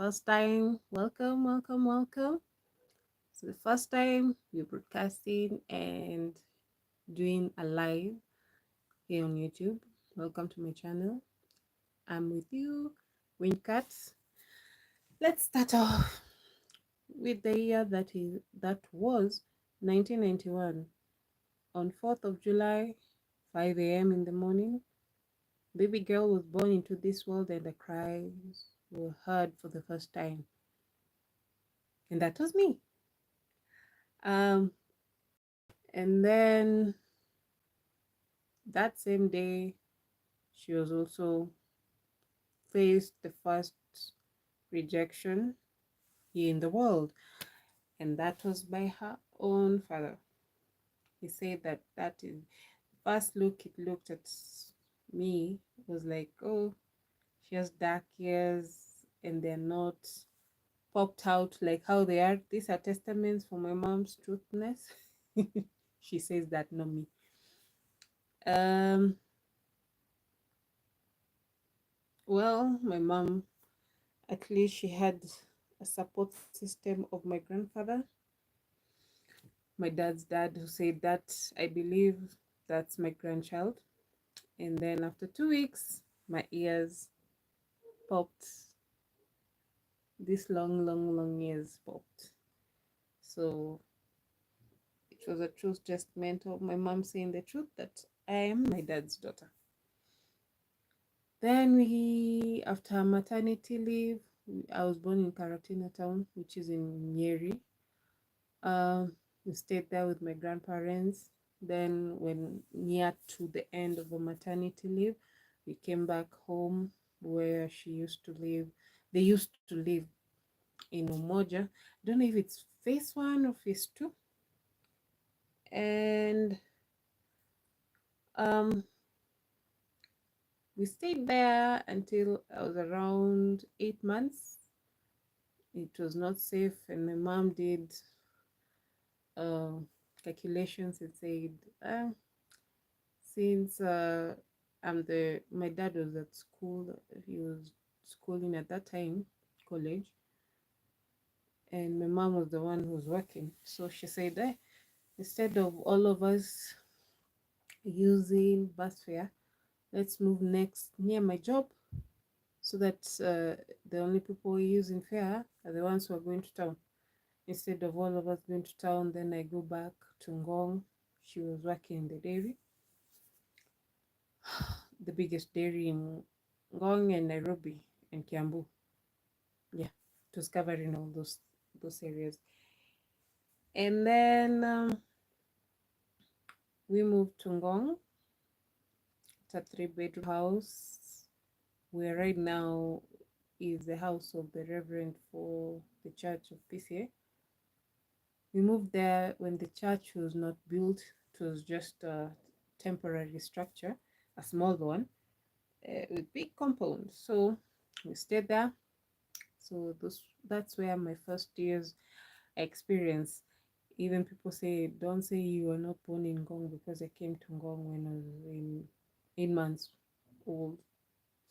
first time, welcome. So the first time we're broadcasting and doing a live here on YouTube. Welcome to my channel. I'm with you, Wincat. Let's start off with the year that was 1991. On 4th of July, 5 a.m. in the morning, baby girl was born into this world and the cries were heard for the first time. And that was me. Um, and then that same day, she was also faced the first rejection here in the world, and that was by her own father. He said that is first look it looked at me was like, oh, she has dark ears and they're not popped out like how they are. These are testaments for my mom's truthness. She says that, not me. Um, well, my mom, at least she had a support system of my grandfather, my dad's dad, who said that I believe that's my grandchild. And then after 2 weeks, my ears popped. This long ears popped. So it was a true testament of my mom saying the truth that I am my dad's daughter. Then after maternity leave, I was born in Karatina town, which is in Nyeri. We stayed there with my grandparents. Then when near to the end of the maternity leave, we came back home where she used to live. They used to live in Umoja. I don't know if it's phase 1 or phase 2. And um, we stayed there until I was around 8 months. It was not safe, and my mom did uh, calculations and said, since my dad was at school, he was schooling at that time, college, and my mom was the one who was working. So she said, instead of all of us using bus fare, let's move next near my job, so that the only people using fare are the ones who are going to town. Instead of all of us going to town, then I go back to Ngong. She was working in the dairy, the biggest dairy in Ngong and Nairobi and Kiambu. Yeah, it was covering all those areas. And then we moved to Ngong. It's a 3-bedroom house where right now is the house of the Reverend for the Church of PCA. We moved there when the church was not built. It was just a temporary structure, a small one, with big compound. So we stayed there. So that's where my first years experience. Even people say, don't say you were not born in Ngong, because I came to Ngong when I was in 8 months old.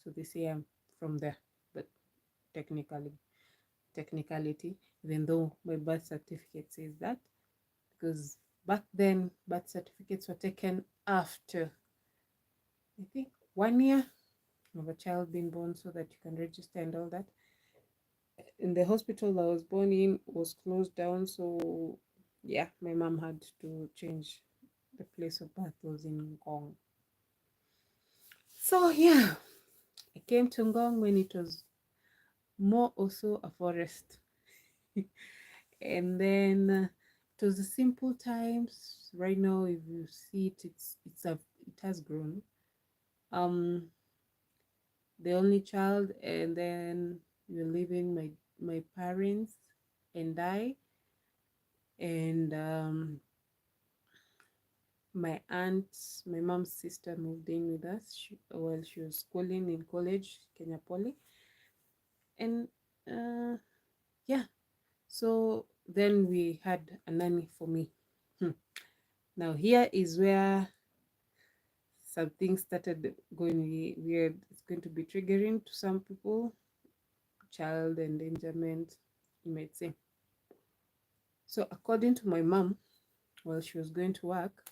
So they say I'm from there, but technicality, even though my birth certificate says that, because back then birth certificates were taken after, I think, 1 year of a child being born, so that you can register and all that. In the hospital I was born in was closed down, so yeah, my mom had to change the place of birth. Was in Ngong. So yeah, I came to Ngong when it was more also a forest. And then it was the simple times. Right now, if you see it, it has grown. The only child, and then we're living my parents and I, and my aunt, my mom's sister, moved in with us while she was schooling in college, Kenya Poly. And yeah, so then we had a nanny for me. Now here is where some things started going weird. It's going to be triggering to some people, child endangerment, you might say. So according to my mom, while she was going to work,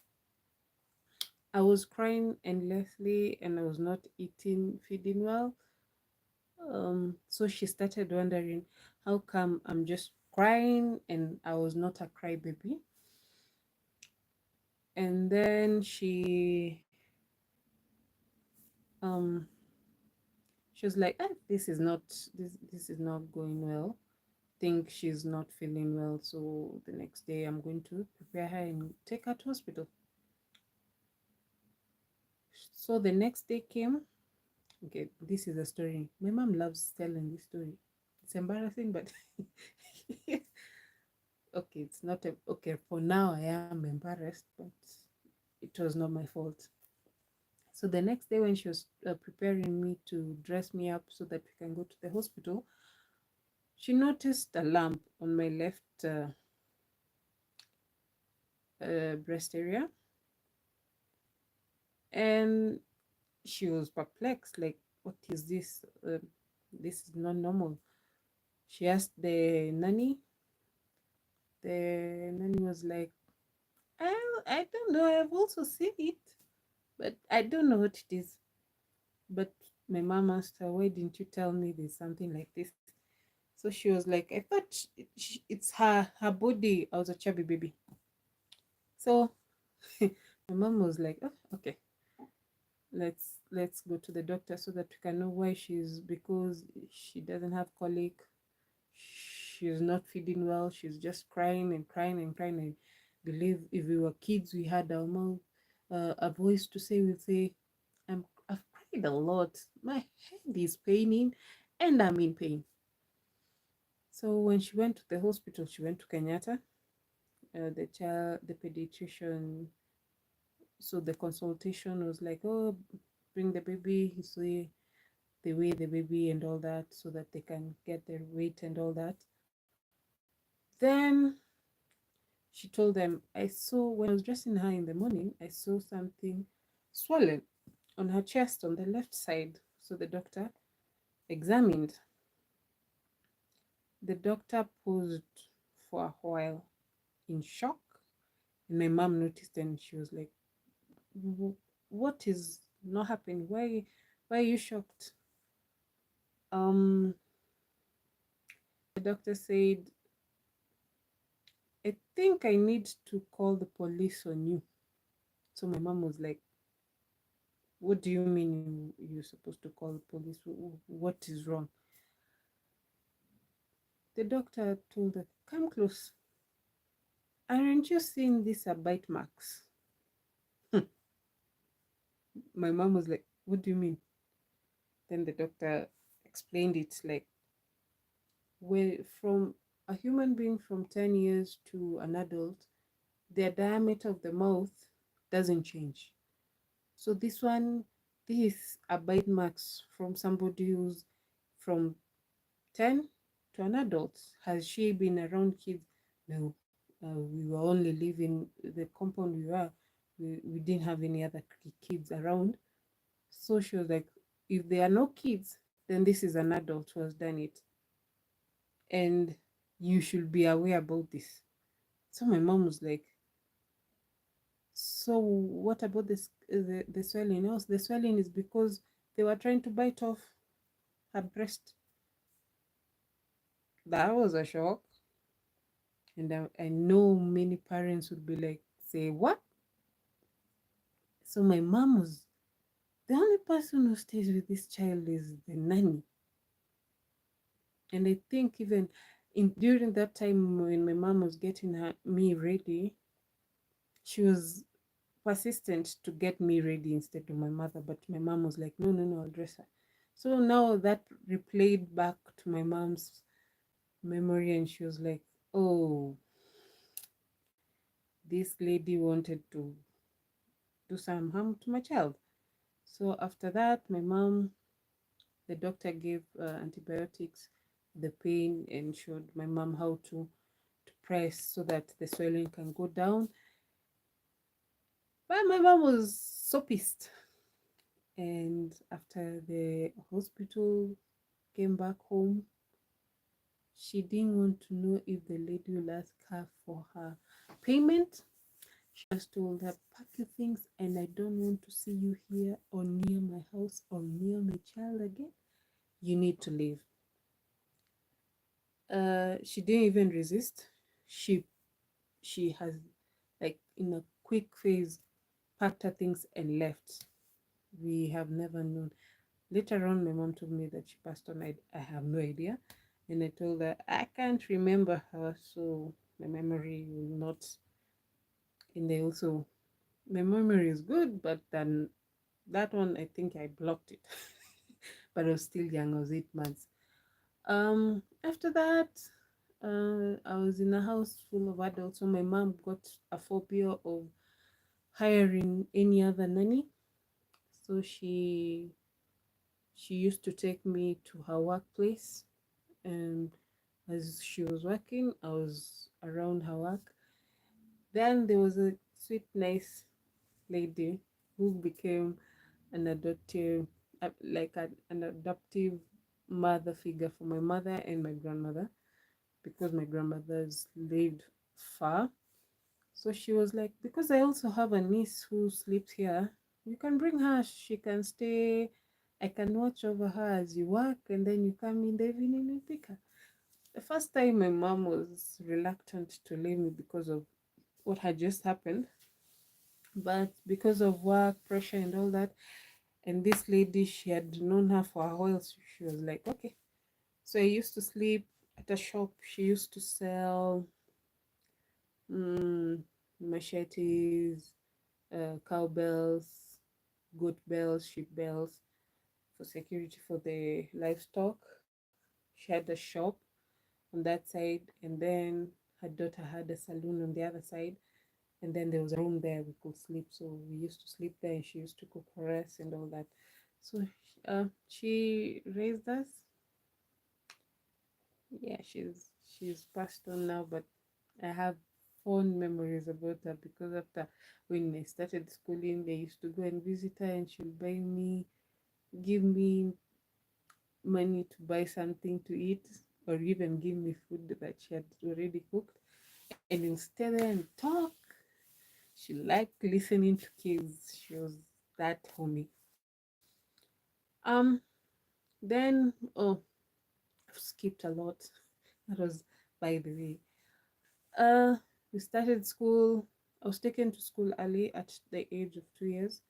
I was crying endlessly and I was not feeding well. So she started wondering how come I'm just crying and I was not a crybaby. And then um she was like, this is not going well. Think she's not feeling well, so the next day I'm going to prepare her and take her to hospital. So the next day came. Okay, this is a story. My mom loves telling this story. It's embarrassing, but okay, it's not okay. For now, I am embarrassed, but it was not my fault. So the next day, when she was preparing me to dress me up so that we can go to the hospital, she noticed a lump on my left breast area, and she was perplexed, like, what is this? This is not normal. She asked the nanny. The nanny was like, I don't know, I've also seen it, but I don't know what it is. But my mom asked her, why didn't you tell me there's something like this? So she was like, I thought it's her body. I was a chubby baby. So my mom was like, oh, okay, let's go to the doctor so that we can know why she's, because she doesn't have colic, she's not feeding well, she's just crying and crying and crying. I believe if we were kids, we had our mouth, a voice to say, we say, I've cried a lot, my head is paining and I'm in pain. So when she went to the hospital, she went to Kenyatta, the pediatrician. So the consultation was like, oh, bring the baby, so they weigh the baby and all that so that they can get their weight and all that. Then she told them, I saw, when I was dressing her in the morning, I saw something swollen on her chest on the left side. So the doctor examined. The doctor paused for a while in shock. And my mom noticed and she was like, what is not happening? Why are you shocked? Um, the doctor said, I think I need to call the police on you. So my mom was like, what do you mean you're supposed to call the police? What is wrong? The doctor told her, come close. Aren't you seeing these are bite marks? My mom was like, what do you mean? Then the doctor explained it like, where from a human being from 10 years to an adult, their diameter of the mouth doesn't change. So this are bite marks from somebody who's from 10 to an adult. Has she been around kids? No. We were only living the compound we were. We didn't have any other kids around. So she was like, if there are no kids, then this is an adult who has done it. And you should be aware about this. So my mom was like, so what about the swelling? No, the swelling is because they were trying to bite off her breast. That was a shock. And I know many parents would be like, say, what? So my mom was, the only person who stays with this child is the nanny. And I think even during that time when my mom was getting me ready, she was persistent to get me ready instead of my mother. But my mom was like, no, no, no, I'll dress her. So now that replayed back to my mom's memory, and she was like, oh, this lady wanted to do some harm to my child. So after that, the doctor gave antibiotics, the pain, and showed my mom how to press so that the swelling can go down. But my mom was so pissed. And after the hospital, came back home, she didn't want to know if the lady will ask her for her payment. She just told her, pack your things, and I don't want to see you here or near my house or near my child again. You need to leave. She didn't even resist. She she has, like, in a quick phase, packed her things and left. We have never known. Later on, my mom told me that she passed on. I have no idea. And I told her, I can't remember her, so my memory will not. And they also, my memory is good, but then that one, I think I blocked it. But I was still young, I was 8 months. After that, I was in a house full of adults, so my mom got a phobia of hiring any other nanny. So she used to take me to her workplace, and as she was working, I was around her work. Then there was a sweet, nice lady who became an adoptive, an adoptive mother figure for my mother and my grandmother, because my grandmothers lived far. So she was like, because I also have a niece who sleeps here, you can bring her, she can stay. I can watch over her as you work, and then you come in the evening and pick her. The first time my mom was reluctant to leave me because of what had just happened, but because of work pressure and all that, and this lady, she had known her for a while, so she was like, okay. So I used to sleep at a shop. She used to sell machetes, cowbells, goat bells, sheep bells for security for the livestock. She had a shop on that side, and then her daughter had a saloon on the other side, and then there was a room there we could sleep. So we used to sleep there, and she used to cook for us and all that. So she raised us. Yeah, she's passed on now, but I have fond memories about her, because after, when I started schooling, they used to go and visit her, and she'll give me money to buy something to eat, or even give me food that she had already cooked, and we'll stay there and talk. She liked listening to kids. She was that homey. Um, then, oh, I've skipped a lot. That was by the way. Uh, we started school. I was taken to school early at the age of 2 years.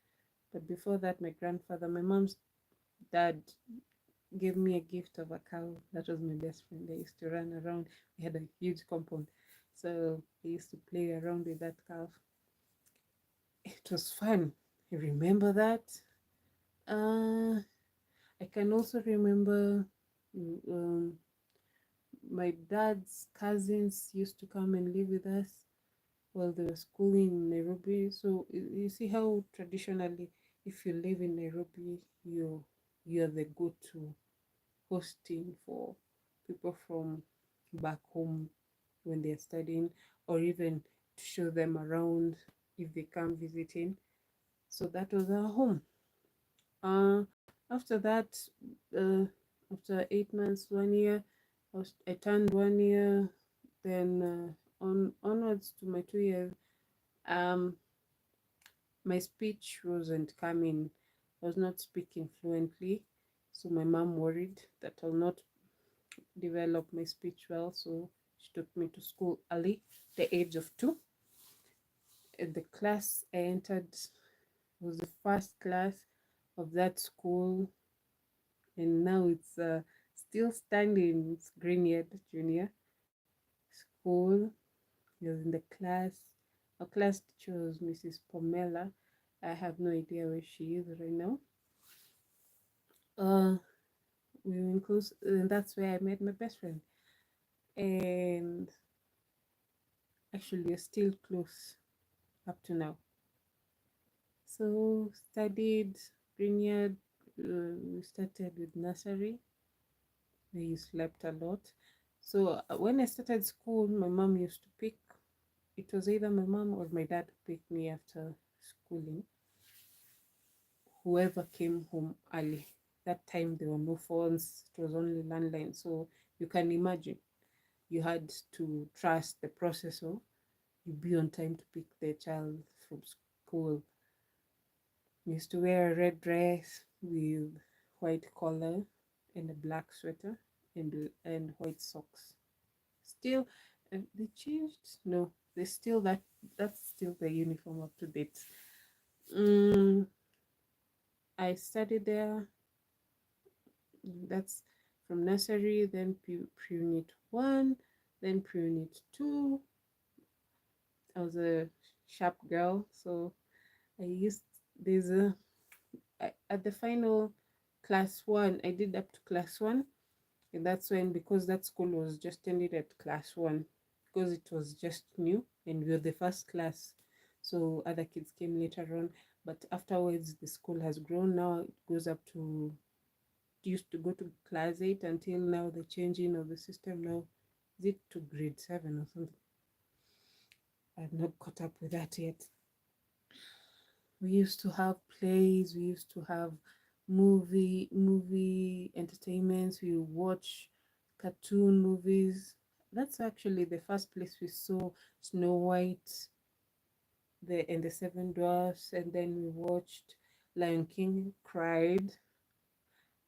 But before that, my grandfather, my mom's dad, gave me a gift of a cow. That was my best friend. I used to run around. We had a huge compound. So I used to play around with that calf. It was fun. I remember that. Uh, I can also remember um, my dad's cousins used to come and live with us while they were schooling in Nairobi. So you see how traditionally, if you live in Nairobi, you're the go-to hosting for people from back home when they're studying, or even to show them around if they come visiting. So that was our home. Uh, After that, uh, after 8 months, 1 year, I turned 1 year. Then onwards to my 2 years, um, my speech wasn't coming. I was not speaking fluently, so my mom worried that I'll not develop my speech well. So she took me to school early, the age of 2. The class I entered was the first class of that school, and now it's still standing. It's Greenyard Junior School. He was in the class. Our class teacher was Mrs. Pomela. I have no idea where she is right now. Uh, we were in close, and that's where I met my best friend. And actually, we're still close up to now. So studied Greenyard. We started with nursery. We slept a lot. So when I started school, my mom used to pick. It was either my mom or my dad picked me after schooling. Whoever came home early. That time there were no phones. It was only landline. So you can imagine. you had to trust the process, so you be on time to pick the child from school. We used to wear a red dress with white collar and a black sweater and white socks. Still, they changed. No, they still that's still the uniform up to date. Mm, I studied there. That's from nursery, then pre-unit 1, then pre-unit 2. I was a sharp girl, so I used there's a at the final class 1, I did up to class 1, and that's when, because that school was just ended at class 1, because it was just new and we were the first class, so other kids came later on. But afterwards the school has grown. Now it goes up to, used to go to class 8 until now the changing of the system. Now is it to grade 7 or something? I've not caught up with that yet. We used to have plays, we used to have movie entertainments. We watch cartoon movies. That's actually the first place we saw Snow White, the Seven Dwarfs, and then we watched Lion King. Cried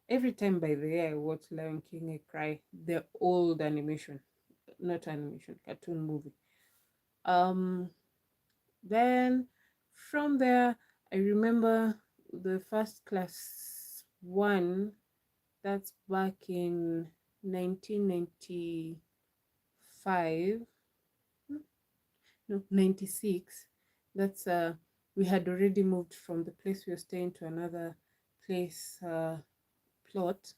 every time. By the way, I watch Lion King, I cry. The old animation, not animation, cartoon movie. Um, then from there, I remember the first class 1. That's back in 1995. No, 96. That's we had already moved from the place we were staying to another place, plot.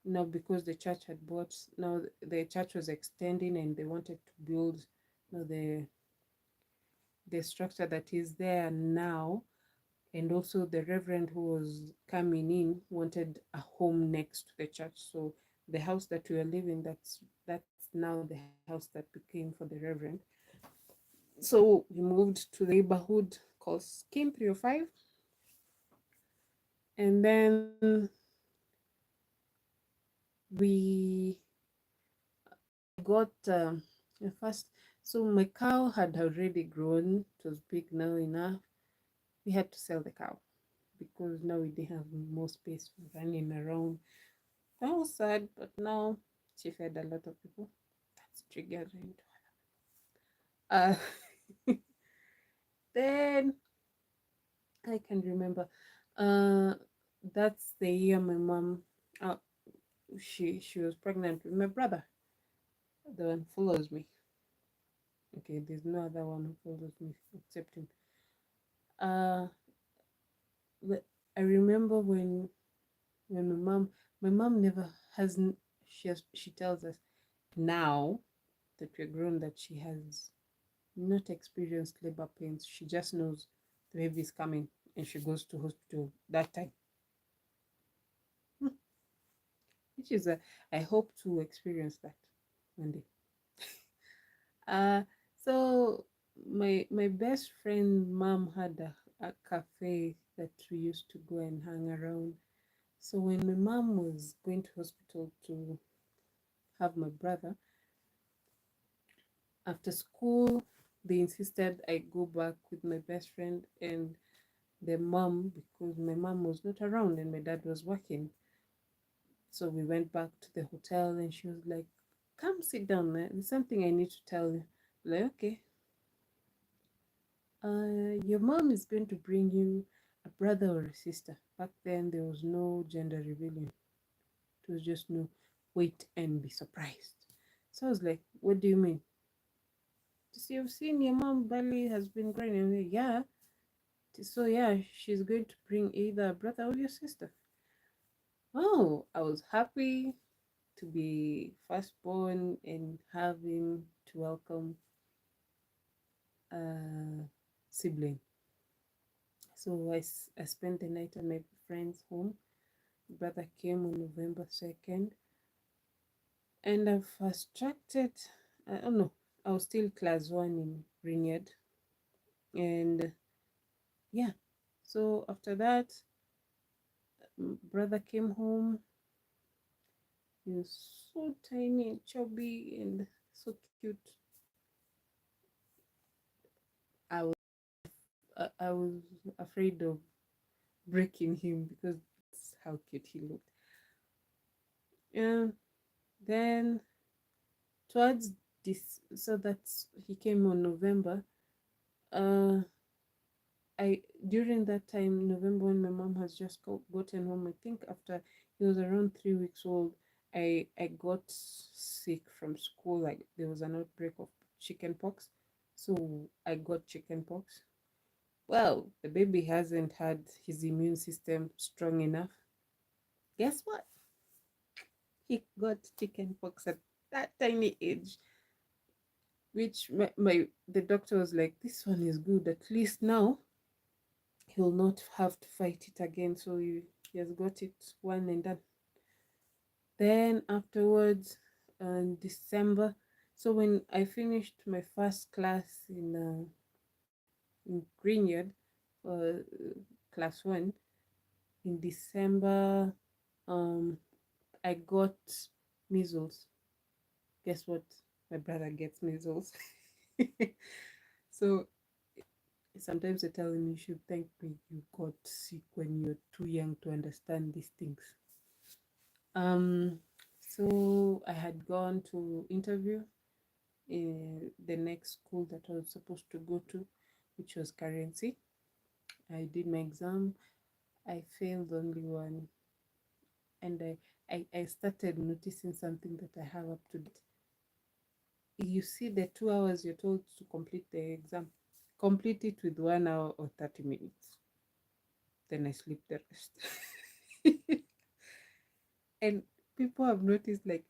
Now because the church had bought, now the church was extending and they wanted to build, the structure that is there now. And also the reverend who was coming in wanted a home next to the church, so the house that we are living, that's now the house that became for the reverend. So we moved to the neighborhood called Scheme 305. And then we I got the first, so my cow had already grown, it was big now enough. We had to sell the cow because now we didn't have more space for running around. That was sad, but now she fed a lot of people. That's triggering. Uh, then I can remember. Uh, that's the year my mom. Uh, she was pregnant with my brother. The one follows me. Okay, there's no other one who follows me except him. Uh, I remember when my mom never hasn't. She tells us now that we're grown that she has not experienced labor pains. She just knows the baby is coming and she goes to hospital that time. Which is I hope to experience that one day. Uh so my best friend mom had a cafe that we used to go and hang around. So when my mom was going to hospital to have my brother, after school they insisted I go back with my best friend and the mom, because my mom was not around and my dad was working. So we went back to the hotel and she was like, come sit down, man. There's something I need to tell you. Like, okay. Your mom is going to bring you a brother or a sister. Back then there was no gender revealing. It was just no, wait and be surprised. So I was like, what do you mean? So you've seen your mom belly has been growing. And like, yeah. So yeah, she's going to bring either a brother or your sister. Oh, I was happy to be firstborn and having to welcome a sibling. So I spent the night at my friend's home. Brother came on November 2nd, and I fast tracked it. I don't know, I was still class 1 in Grignard. And yeah, so after that, brother came home. He was so tiny and chubby, and So cute. I was I was afraid of breaking him because that's how cute he looked. Yeah. Then towards this, so that's he came on November. Uh, I during that time, November, when my mom has just gotten home, I think after he was around 3 weeks old, I got sick from school. Like there was an outbreak of chicken pox, so I got chicken pox. Well, the baby hasn't had his immune system strong enough. Guess what? He got chicken pox at that tiny age, which my the doctor was like, this one is good. At least now he'll not have to fight it again. So he has got it one and done. Then afterwards, December. So when I finished my first class in Greenyard, uh, class one in December, um, I got measles. Guess what? My brother gets measles. So sometimes I tell him, you should thank me you got sick when you're too young to understand these things. Um, so I had gone to interview in the next school that I was supposed to go to, which was currency. I did my exam. I failed only one, and I started noticing something that I have up to date. You see, the 2 hours you're told to complete the exam, complete it with 1 hour or 30 minutes. Then I sleep the rest. And people have noticed, like,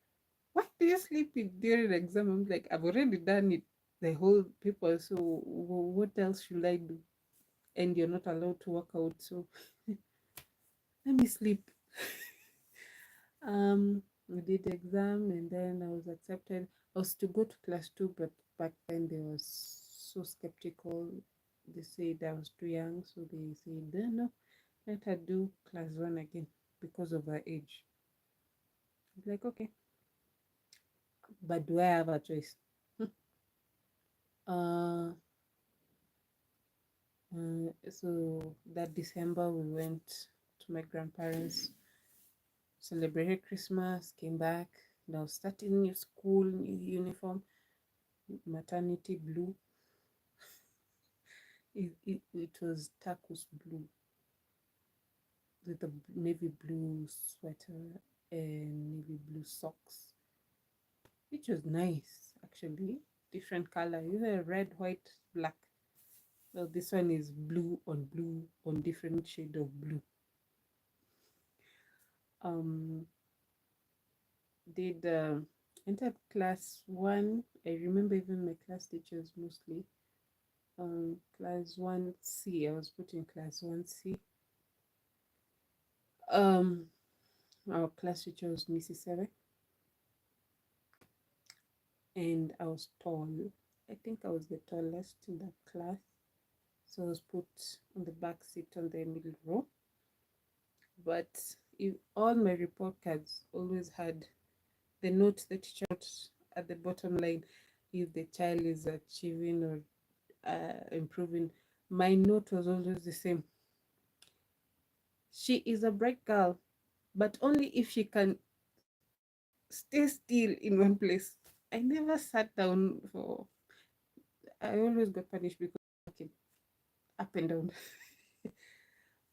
why do you sleep during the exam? I'm like, I've already done it, the whole paper, so what else should I do? And you're not allowed to work out, so let me sleep. We did the exam and then I was accepted. I was to go to class two, but back then they was so skeptical. They said I was too young, so they said, no, no, let her do class one again because of her age. I was like, okay, but do I have a choice? uh, so that December we went to my grandparents, celebrated Christmas, came back. Now starting new school, new uniform, maternity blue. It was turquoise blue with a navy blue sweater and navy blue socks, which was nice actually. Different color, either red, white, black. Well, this one is blue on different shade of blue. Um, did entered class one. I remember even my class teachers mostly. Class one C. I was put in class one C. Um, our class teacher was Mrs. Seven, and I was tall. I think I was the tallest in that class. So I was put on the back seat on the middle row. But all my report cards always had the note the teacher wrote at the bottom line, if the child is achieving or improving. My note was always the same. She is a bright girl, but only if she can stay still in one place. I never sat down for. I always got punished because walking up and down.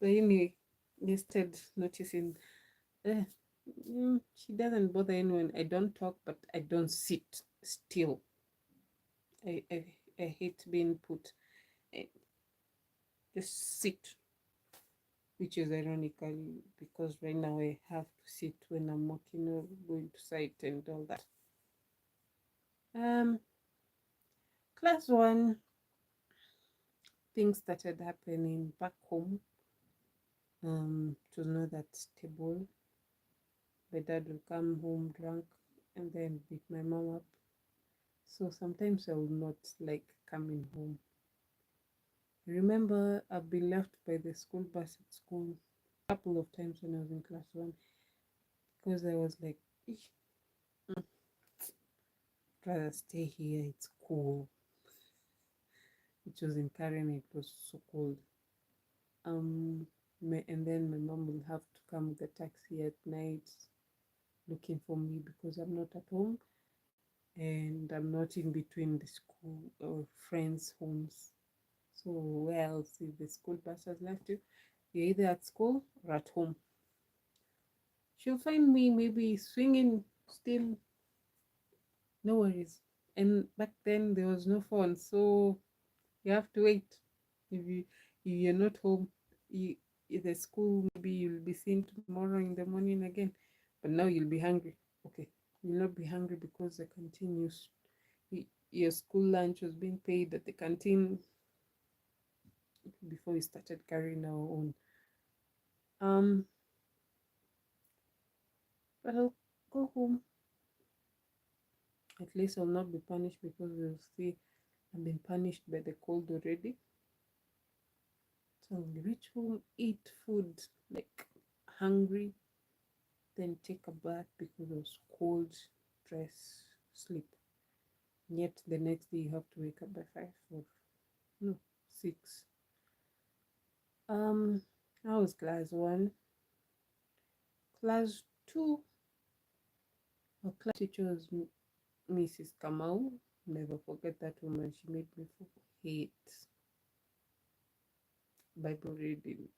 But anyway, instead noticing, uh, she doesn't bother anyone. I don't talk, but I don't sit still. I I, I hate being put. I just sit, which is ironical because right now I have to sit when I'm walking or going to site and all that. Um, class one, things started happening back home. It was not that stable. My dad will come home drunk and then beat my mom up. So sometimes I will not like coming home. I remember I've been left by the school bus at school a couple of times when I was in class one because I was like, it rather stay here, it's cool. It was in Karen, it was so cold. And then my mom will have to come with a taxi at night looking for me because I'm not at home and I'm not in between the school or friends' homes. So where else if the school bus has left you? You're either at school or at home. She'll find me maybe swinging still, no worries. And back then there was no phone, so you have to wait. If you're not home, you in the school maybe you'll be seen tomorrow in the morning again, but now you'll be hungry. Okay, you'll not be hungry because the canteen your school lunch was being paid at the canteen before we started carrying our own. Um, but I'll go home. At least I'll not be punished because they'll see I've been punished by the cold already. So I'll reach home, eat food like hungry, then take a bath because I was cold, dress, sleep. Yet the next day you have to wake up by 5 or no 6. Um, I was class 1. Class 2, our class teacher was Mrs. Kamau. Never forget that woman. She made me hate Bible reading.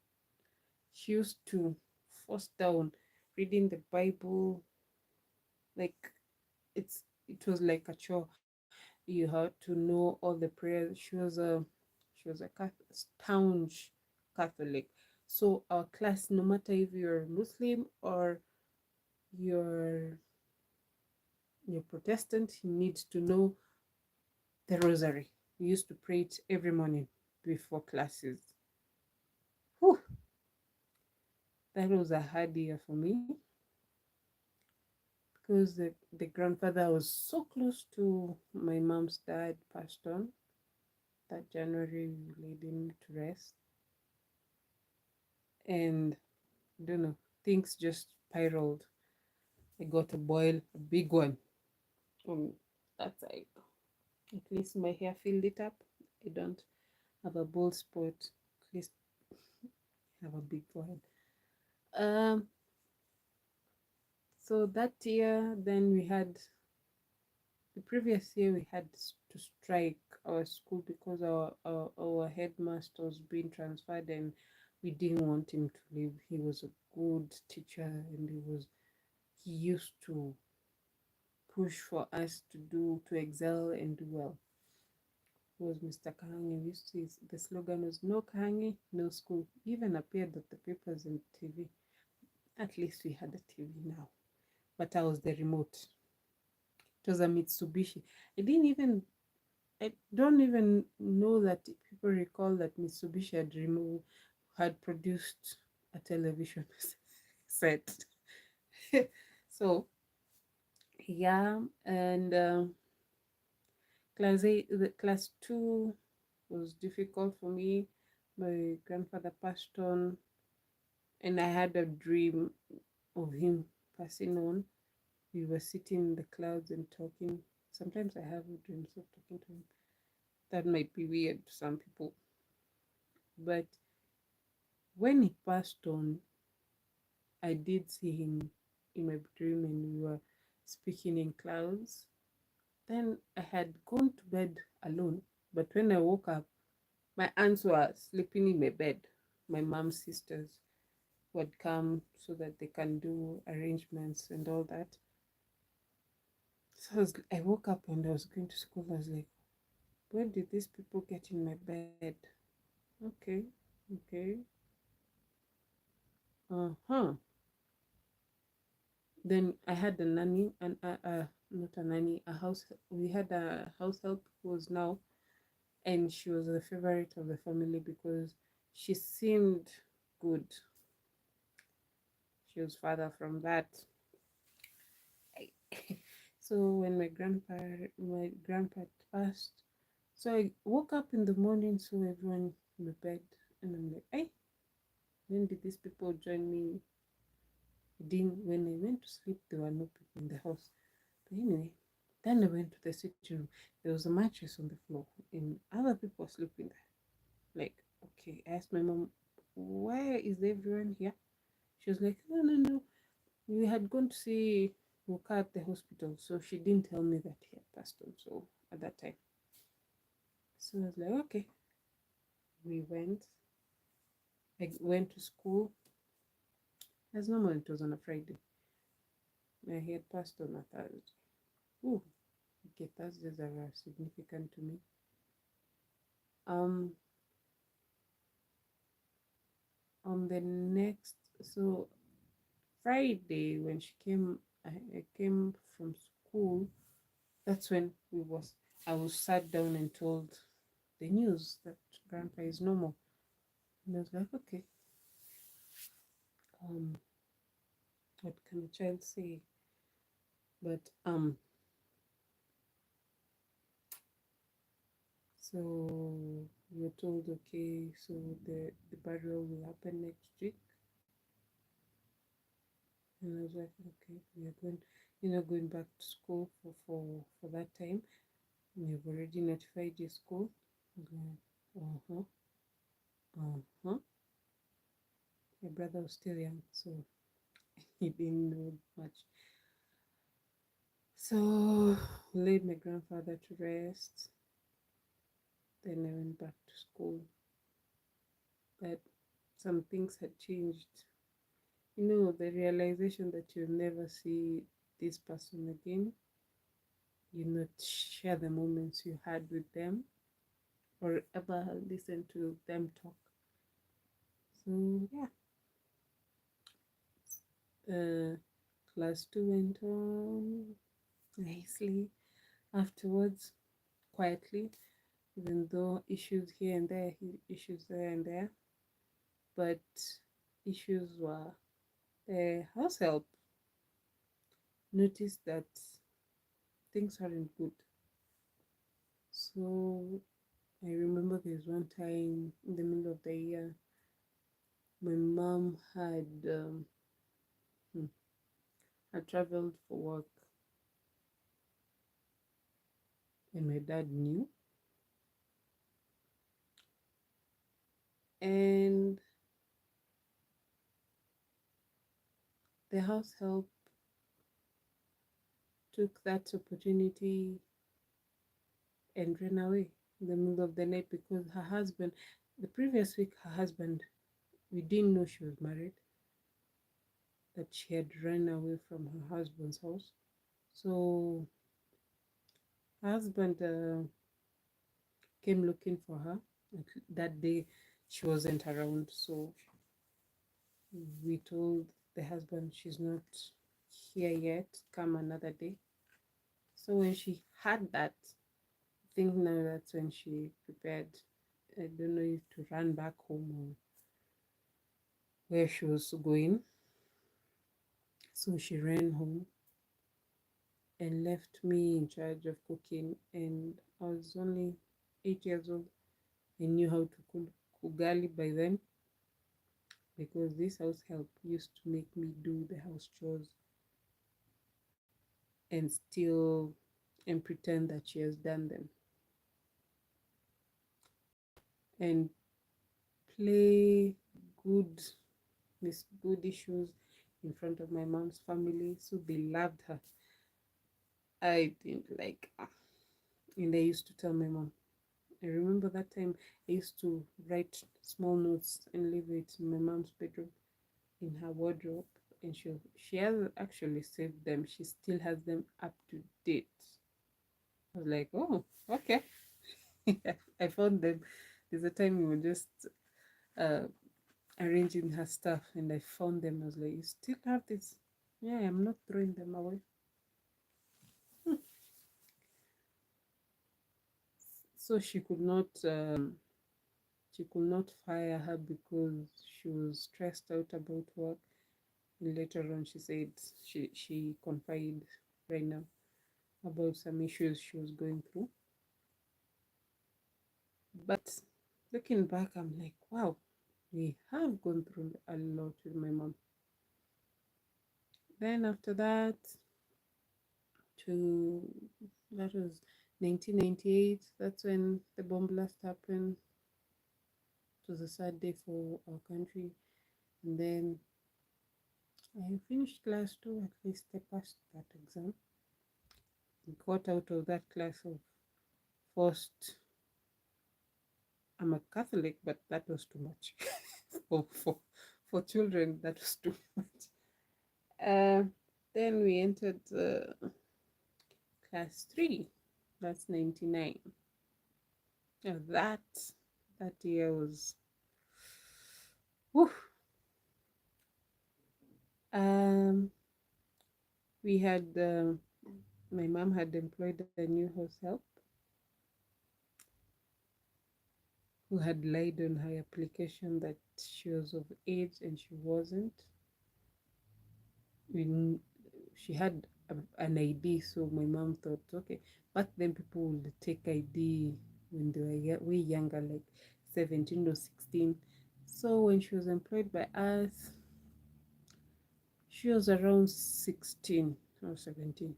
She used to force down reading the Bible like it was like a chore. You had to know all the prayers. She was a staunch Catholic. So our class, no matter if you're Muslim or you're you're Protestant, you need to know the rosary. We used to pray it every morning before classes. Whew, that was a hard year for me because the grandfather was so close to my mom's dad, passed on that January. We laid him to rest, and I don't know, things just spiraled. I got a boil, a big one on that side. At least my hair filled it up. I don't have a bald spot. At least I have a big forehead. Um, so that year, then we had the previous year we had to strike our school because our headmaster was being transferred and we didn't want him to leave. He was a good teacher and he used to push for us to excel and do well. Was Mr. Kahangi. We used to say the slogan was no Kahangi, no school. Even appeared at the papers and TV. At least we had a TV now. But I was the remote. It was a Mitsubishi. I don't even know that people recall that Mitsubishi had produced a television set. So yeah, and class 2 was difficult for me. My grandfather passed on, and I had a dream of him passing on. We were sitting in the clouds and talking. Sometimes I have dreams of talking to him. That might be weird to some people. But when he passed on, I did see him in my dream and we were speaking in clouds. Then I had gone to bed alone. But when I woke up, my aunts were sleeping in my bed. My mom's sisters would come so that they can do arrangements and all that. So I woke up and I was going to school. I was like, where did these people get in my bed? Okay, okay. Uh-huh. Then I had a nanny and not a nanny, a house. We had a house help who was now, and she was the favorite of the family because she seemed good. She was farther from that. So when my grandpa passed, so I woke up in the morning, saw everyone in the bed, and I'm like, hey, when did these people join me? Didn't when I went to sleep, there were no people in the house. But anyway, Then I went to the sitting room. There was a mattress on the floor, and other people were sleeping there. Like, okay, I asked my mom, why is everyone here? She was like, no, no, no. We had gone to see Ruka at the hospital, so she didn't tell me that he had passed on. So at that time, so I was like, okay. We went. I went to school. As normal, it was on a Friday. He had passed on a Thursday. Ooh, okay, Thursdays are significant to me. Um, on the next, so Friday when she came, I came from school. That's when I was sat down and told the news that grandpa is no more. And I was like, okay, um, what can a child say? But so we were told, okay, so the burial will happen next week. And I was like, okay, we are going back to school for that time. We've already notified your school. I was like, uh-huh, uh-huh. My brother was still young, so he didn't know much. So laid my grandfather to rest. Then I went back to school. But some things had changed. The realization that you'll never see this person again, you not share the moments you had with them or ever listen to them talk. So yeah, uh, class two went on nicely. Afterwards, quietly, even though issues here and there, issues there and there, but issues were the house help noticed that things aren't good. So I remember there's one time in the middle of the year, my mom hmm, had traveled for work, and my dad knew. And the house help took that opportunity and ran away in the middle of the night because her husband, the previous week, her husband, we didn't know she was married, that she had run away from her husband's house. So her husband came looking for her. That day she wasn't around, so we told the husband she's not here yet, come another day. So when she had that, I think now that's when she prepared, I don't know if to run back home or where she was going. So she ran home and left me in charge of cooking. And I was only 8 years old. I knew how to cook ugali by then because this house help used to make me do the house chores and still and pretend that she has done them and play good good issues in front of my mom's family, so they loved her. I didn't like her. And I used to tell my mom, I remember that time I used to write small notes and leave it in my mom's bedroom in her wardrobe, and she has actually saved them. She still has them up to date. I was like, oh, okay. I found them. There's a time we were just uh, arranging her stuff, and I found them. I was like, you still have this? Yeah, I'm not throwing them away. So she could not fire her because she was stressed out about work. And later on, she said she confided right now about some issues she was going through. But looking back, I'm like, wow, we have gone through a lot with my mom. Then after that, to That was 1998. That's when the bomb blast happened. It was a sad day for our country. And then I finished class two, at least I passed that exam. I got out of that class of first. I'm a Catholic, but that was too much. For children, that was too much. Uh, then we entered class three. That's 99. Yeah, that year was. Whew. Um, we had my mom had employed a new house help who had lied on her application that she was of age and she wasn't. We, she had an ID, so my mom thought, okay. Back then, people would take ID when they were way younger, like 17 or 16. So when she was employed by us, she was around 16 or 17.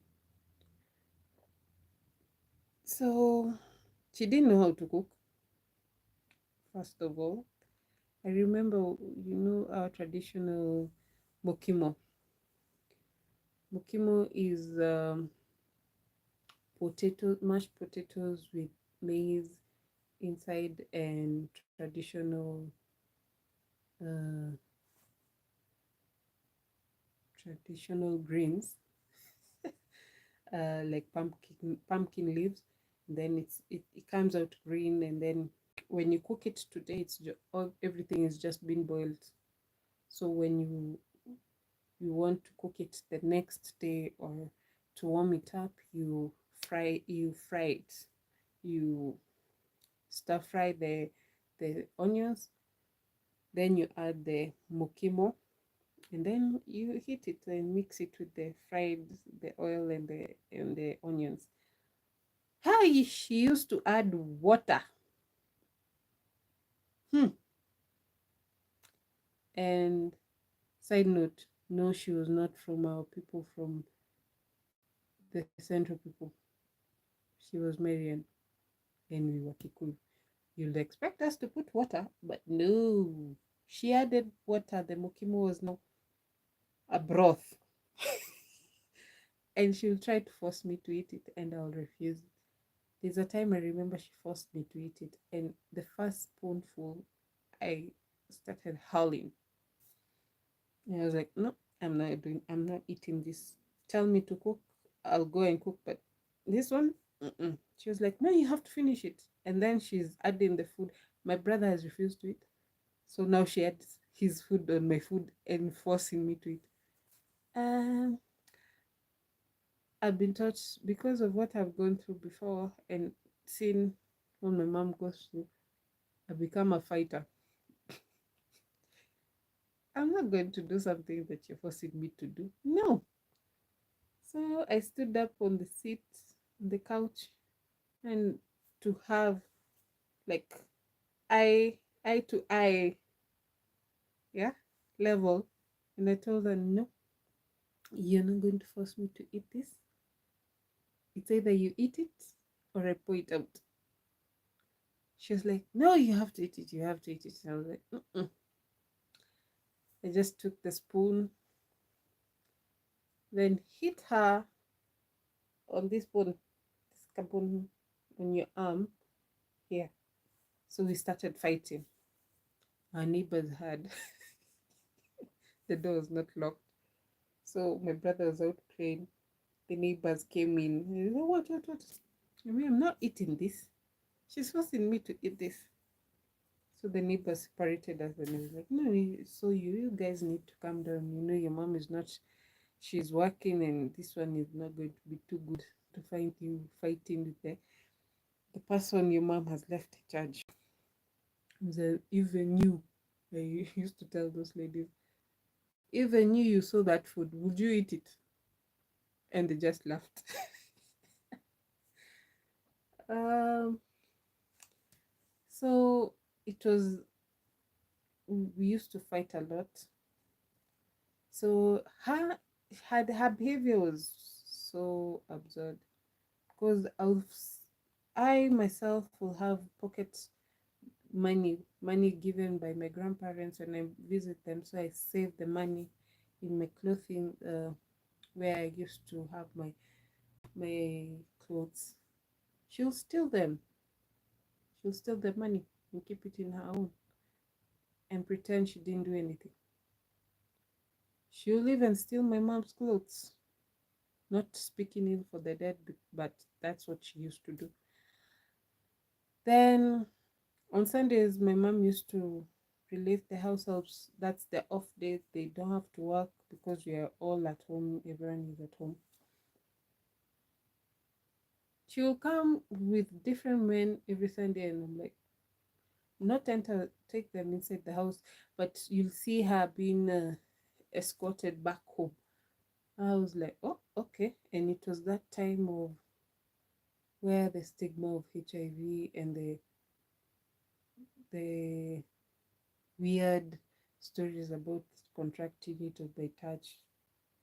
So she didn't know how to cook, first of all. I remember, our traditional mokimo. Mokimo is mashed potatoes with maize inside and uh, traditional greens, like pumpkin leaves. And then it comes out green, and then when you cook it today, everything is just been boiled. So when you want to cook it the next day or to warm it up, you fry it. You stir fry the onions, then you add the mokimo, and then you heat it and mix it with the oil and the onions. Hi, she used to add water. Hmm. And side note, no, she was not from our people, from the central people. She was Marian, and we were Kikuyu. You'd expect us to put water, but no. She added water. The mokimo was now a broth. And she'll try to force me to eat it, and I'll refuse. There's a time I remember she forced me to eat it, and the first spoonful, I started howling. And I was like, no, I'm not eating this. Tell me to cook, I'll go and cook, but this one, mm-mm. She was like, no, you have to finish it. And then she's adding the food. My brother has refused to eat. So now she adds his food on my food and forcing me to eat. Um, I've been taught, because of what I've gone through before and seen what my mom goes through, I've become a fighter. I'm not going to do something that you're forcing me to do. No. So I stood up on the seat, on the couch, and to have like eye eye to eye, yeah, level. And I told her, no, you're not going to force me to eat this. It's either you eat it or I pour it out. She was like, no, you have to eat it. You have to eat it. And I was like, mm-mm. I just took the spoon, then hit her on this bone, this carbon on your arm here. So we started fighting. Our neighbors had the door was not locked. So my brother was out playing. The neighbors came in. He said, what? I mean, I'm not eating this. She's forcing me to eat this. So the neighbors separated us, and I was like, no, so you guys need to calm down. You know, your mom is not, she's working, and this one is not going to be too good to find you fighting with the person your mom has left in charge. So even you, I used to tell those ladies, even you saw that food, would you eat it? And they just laughed. um, so it was, we used to fight a lot. So her behavior was so absurd, because I myself will have pocket money given by my grandparents when I visit them, so I save the money in my clothing, where I used to have my clothes. She'll steal them. She'll steal the money and keep it in her own and pretend she didn't do anything. She'll even steal my mom's clothes. Not speaking ill for the dead, but that's what she used to do. Then on Sundays, my mom used to relieve the house helps. That's the off days. They don't have to work because we are all at home. Everyone is at home. She will come with different men every Sunday, and I'm like, not enter, take them inside the house, but you'll see her being escorted back home. I was like, oh, okay. And it was that time of where the stigma of HIV and the weird stories about contracting it or by touch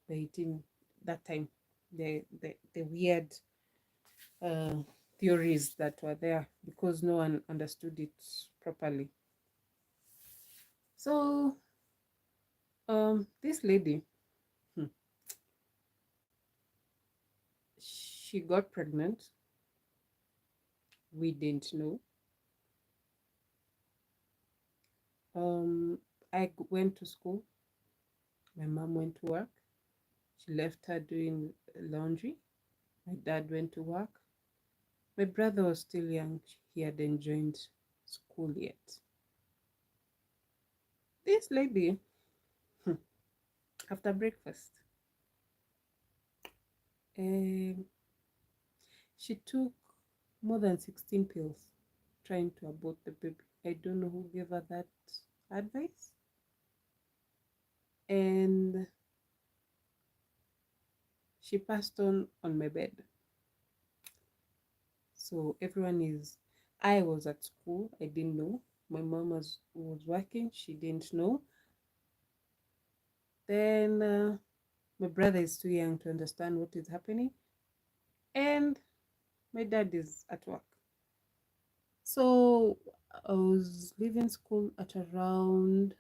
by eating, that time, the weird uh, theories that were there because no one understood it properly. So this lady, hmm, she got pregnant. We didn't know. um went to school. My mom went to work. She left her doing laundry. My dad went to work. My brother was still young. He hadn't joined school yet. This lady, hmm, after breakfast, um, she took more than 16 pills trying to abort the baby. I don't know who gave her that advice. And she passed on my bed. So everyone is, I was at school, I didn't know. My mom was working, she didn't know. Then my brother is too young to understand what is happening. And my dad is at work. So I was leaving school at around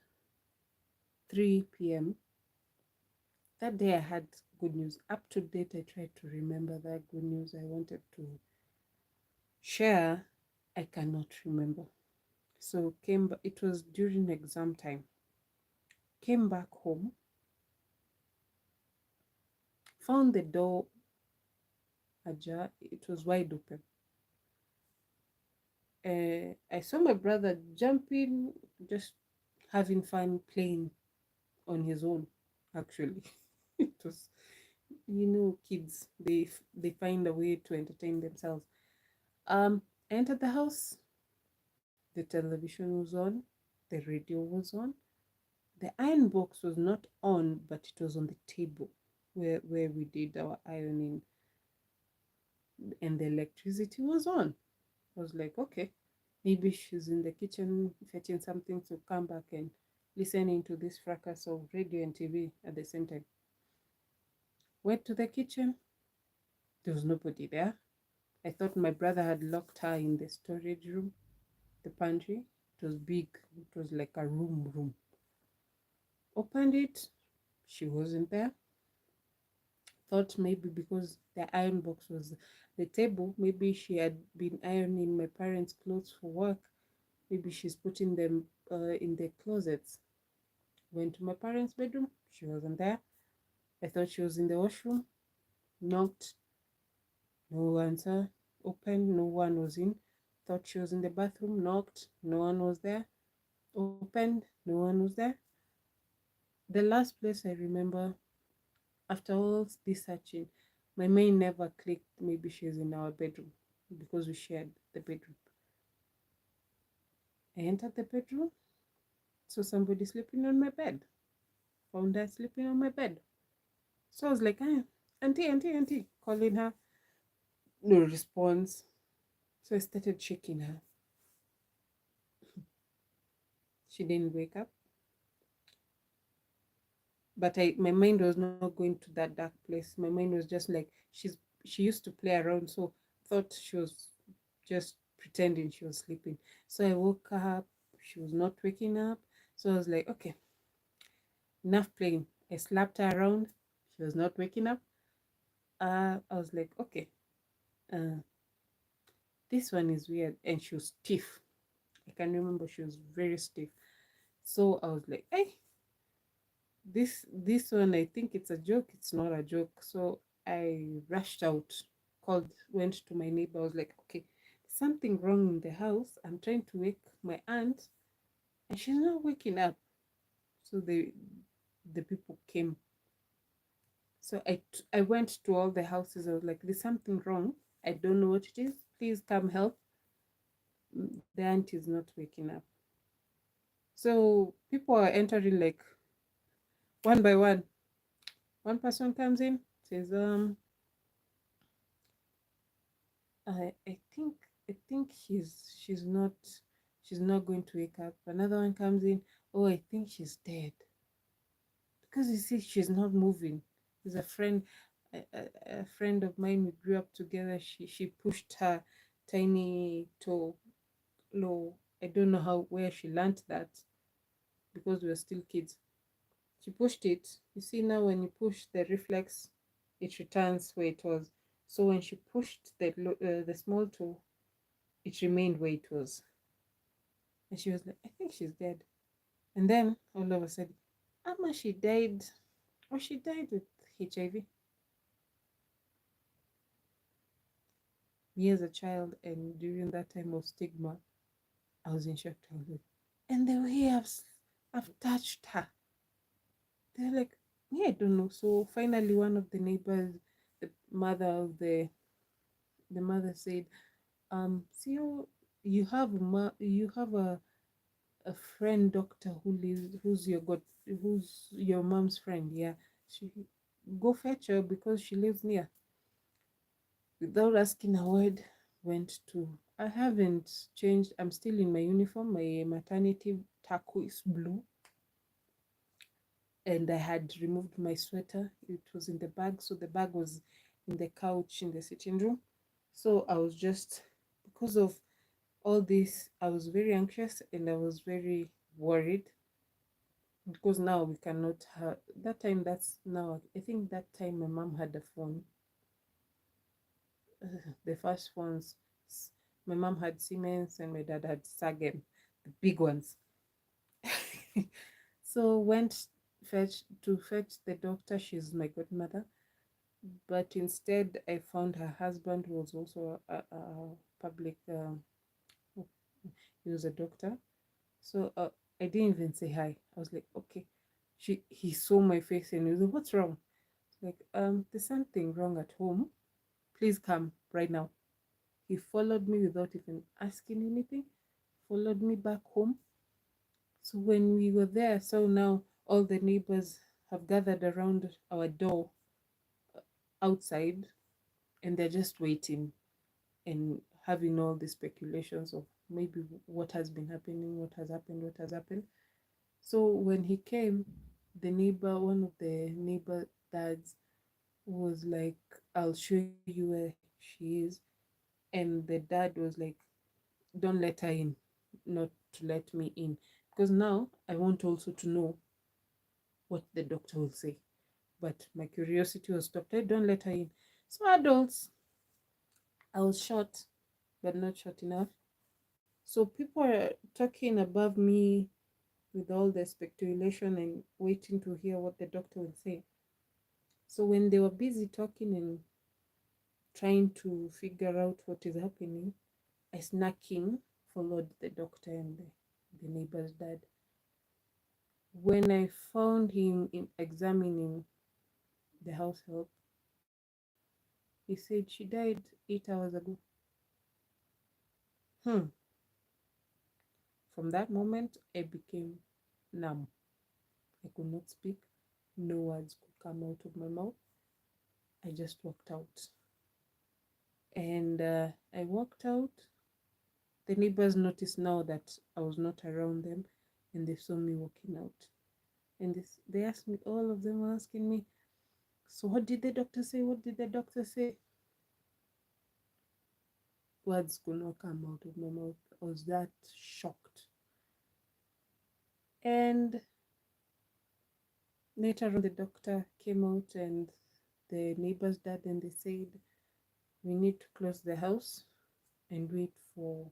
3 p.m. That day I had good news. Up to date, I tried to remember that good news I wanted to share. I cannot remember. So it was during exam time. Came back home, found the door ajar. It was wide open. I saw my brother jumping, just having fun playing on his own. Actually, it was, kids, they find a way to entertain themselves. I entered the house. The television was on. The radio was on. The iron box was not on, but it was on the table where we did our ironing, and the electricity was on. I was like, okay, maybe she's in the kitchen fetching something to come back and listening to this fracas of radio and TV at the same time. Went to the kitchen. There was nobody there. I thought my brother had locked her in the storage room, the pantry. It was big. It was like a room. Opened it. She wasn't there. Thought maybe because the iron box was the table, maybe she had been ironing my parents' clothes for work. Maybe she's putting them in the closets. Went to my parents' bedroom. She wasn't there. I thought she was in the washroom. Knocked. No answer. Opened. No one was in. Thought she was in the bathroom. Knocked. No one was there. Opened. No one was there. The last place I remember, after all this searching, my mind never clicked. Maybe she's in our bedroom because we shared the bedroom. I entered the bedroom, saw somebody sleeping on my bed. Found her sleeping on my bed. So I was like, auntie, calling her. No response. So I started shaking her. She didn't wake up. But my mind was not going to that dark place. My mind was just like, she used to play around. So thought she was just pretending she was sleeping. So I woke her up. She was not waking up. So I was like, okay, enough playing. I slapped her around. She was not waking up. I was like, okay, uh, this one is weird. And she was stiff. I can remember she was very stiff. So I was like, hey, this one, I think it's a joke. It's not a joke. So I rushed out, called, went to my neighbor. I was like, okay, something wrong in the house. I'm trying to wake my aunt, and she's not waking up. So the people came. So I went to all the houses. I was like, there's something wrong. I don't know what it is. Please come help. The aunt is not waking up. So people are entering like one by one. One person comes in, says, I think she's not going to wake up. Another one comes in, oh, I think she's dead. Because you see, she's not moving. There's a friend of mine, we grew up together. She pushed her tiny toe low. I don't know how where she learned that because we were still kids. She pushed it. You see now when you push the reflex, it returns where it was. So when she pushed the small toe, it remained where it was. And she was like, I think she's dead. And then all of a sudden, Amma, she died. Or she died with HIV. Me as a child, and during that time of stigma, I was in shock. I was like, and the way I've touched her. They're like, yeah, I don't know. So finally, one of the neighbors, the mother of the mother said, see, you have a friend doctor who's your mom's friend. Yeah, she go fetch her because she lives near. Without asking a word, went to. I haven't changed. I'm still in my uniform, my maternity turquoise blue, and I had removed my sweater. It was in the bag, so the bag was in the couch in the sitting room. So I was just, because of all this, I was very anxious and I was very worried because now we cannot have that time. That's now, I think that time my mom had a phone. The first ones, my mom had Siemens and my dad had Sagen, the big ones. So went fetch the doctor. She's my godmother, but instead I found her husband, who was also a public. He was a doctor. So I didn't even say hi. I was like, okay. He saw my face and he was like, what's wrong? Like, there's something wrong at home. Please come right now. He followed me without even asking anything. Followed me back home. So when we were there, so now all the neighbors have gathered around our door outside, and they're just waiting and having all the speculations of maybe what has been happening, what has happened. So when he came, one of the neighbor dads was like, I'll show you where she is. And the dad was like, don't let her in, not to let me in. Because now I want also to know what the doctor will say. But my curiosity was stopped. I don't let her in. So adults, I was short, but not short enough. So people are talking above me with all the speculation and waiting to hear what the doctor will say. So when they were busy talking and trying to figure out what is happening, I snuck in, followed the doctor and the neighbor's dad. When I found him examining the house help, he said she died 8 hours ago. Hmm. From that moment, I became numb. I could not speak. No words could come out of my mouth. I just walked out. And I walked out. The neighbors noticed now that I was not around them, and they saw me walking out. And they asked me, all of them were asking me, so what did the doctor say? What did the doctor say? words could not come out of my mouth. I was that shocked. And later on, the doctor came out and the neighbor's dad, and they said, we need to close the house and wait for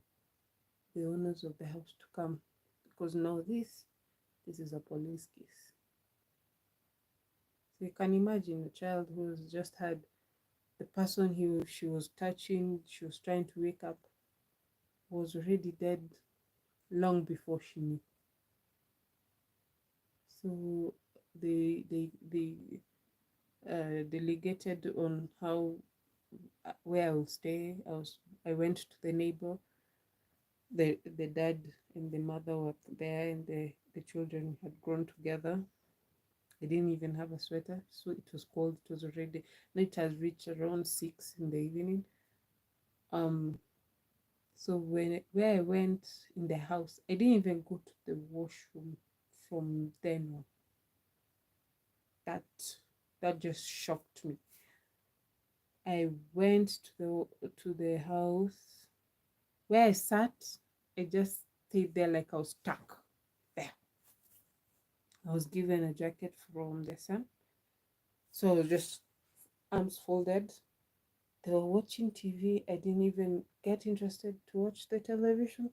the owners of the house to come, because now this is a police case. So you can imagine a child who's just had the person she was touching, she was trying to wake up, was already dead long before she knew. So they delegated on how where I will stay. I went to the neighbor. The dad and the mother were there, and the children had grown together. I didn't even have a sweater, so it was cold. It was already, it has reached around 6 in the evening. So where I went in the house, I didn't even go to the washroom from then on. That just shocked me. I went to the house. Where I sat, I just stayed there like I was stuck there. I was given a jacket from the sun, so I was just arms folded. They were watching TV. I didn't even get interested to watch the television.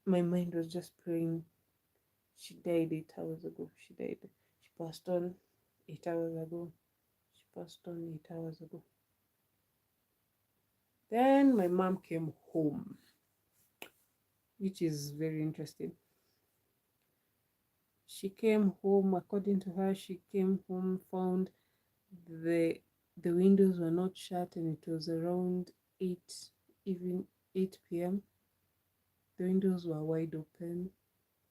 My mind was just playing. She died 8 hours ago. She died. She passed on 8 hours ago. She passed on 8 hours ago. Then my mom came home, which is very interesting. She came home, according to her, she came home, found the windows were not shut, and it was around 8, even 8 p.m. The windows were wide open.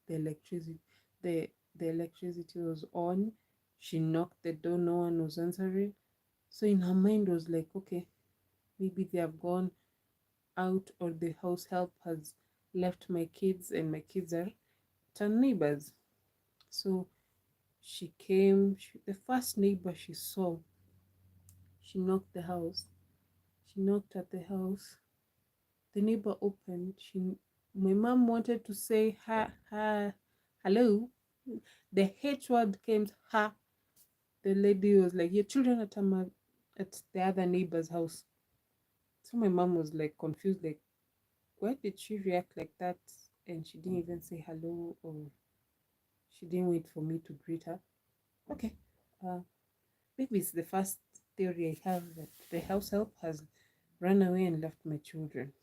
The electricity the electricity was on. She knocked the door, no one was answering. So in her mind was like, okay, maybe they have gone out, or the house help has left my kids, and my kids are turn neighbors. So she came, the first neighbor she saw, she knocked the house. She knocked at the house. The neighbor opened. My mom wanted to say hello. The H word came, ha. The lady was like, your children at the other neighbor's house. So my mom was like confused, like, why did she react like that? And she didn't even say hello, or she didn't wait for me to greet her. Okay. Maybe it's the first theory I have, that the house help has run away and left my children.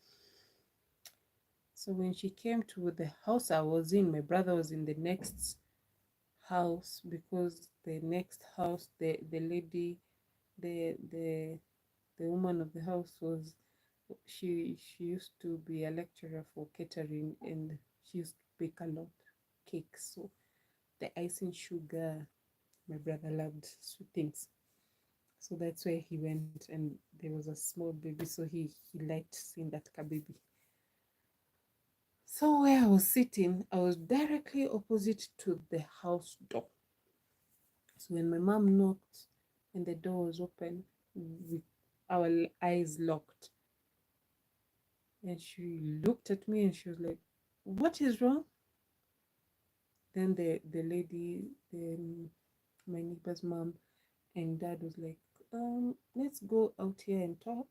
So when she came to the house I was in, my brother was in the next house, because the next house, the lady, the woman of the house was, she used to be a lecturer for catering, and she used to bake a lot cakes. So the icing sugar, my brother loved sweet things. So that's where he went, and there was a small baby, so he liked seeing that baby. So where I was sitting, I was directly opposite to the house door. So when my mom knocked and the door was open, with our eyes locked, and she looked at me and she was like, what is wrong? Then the lady, my neighbor's mom and dad was like, let's go out here and talk.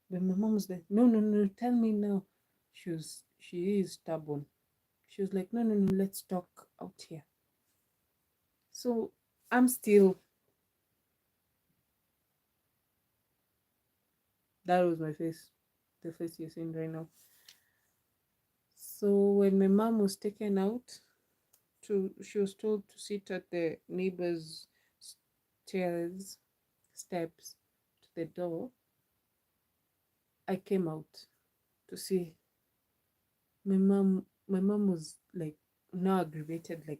But my mom was like, no, tell me now. She is stubborn. She was like, no, let's talk out here. So I'm still, that was my face, the face you're seeing right now. So when my mom was taken out, she was told to sit at the neighbor's steps to the door. I came out to see my mom. My mom was like now aggravated, like,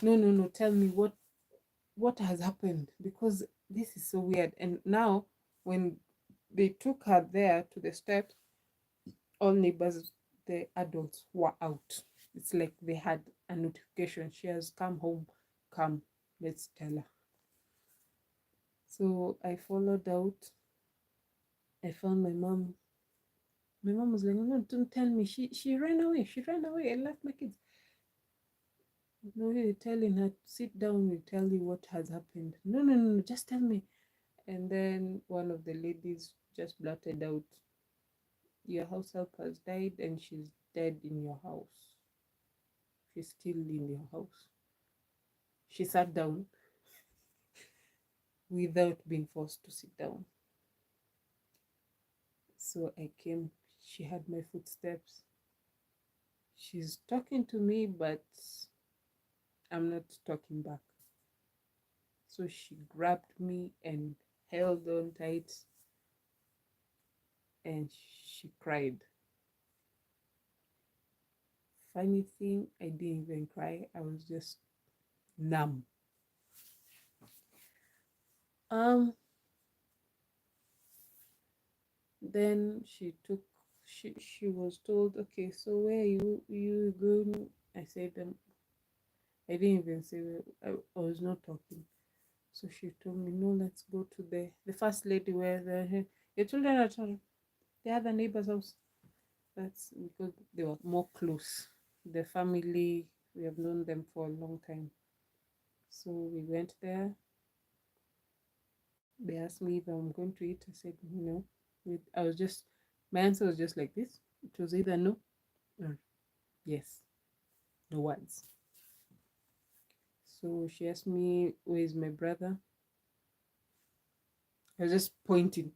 no, tell me what has happened, because this is so weird. And now when they took her there to the steps, all neighbors, the adults, were out. It's like they had a notification, she has come home, come, let's tell her. So I followed out, I found my mom. My mom was like, no, don't tell me. She ran away. She ran away and left my kids. No, you're telling her, sit down, we'll tell you what has happened. No, no, no, no, just tell me. And then one of the ladies just blurted out, your house help has died and she's dead in your house. She's still in your house. She sat down without being forced to sit down. So I came, she had my footsteps. She's talking to me, but I'm not talking back. So she grabbed me and held on tight and she cried. Funny thing, I didn't even cry. I was just numb. Um, then she was told, okay, so where you going? I said, I didn't even say I was not talking. So she told me, no, let's go to the first lady where your children are at the other neighbor's house. That's because they were more close. The family, we have known them for a long time. So we went there. They asked me if I'm going to eat. I said no. I was just, my answer was just like this. It was either no or yes. No words. So she asked me, where is my brother? I was just pointing.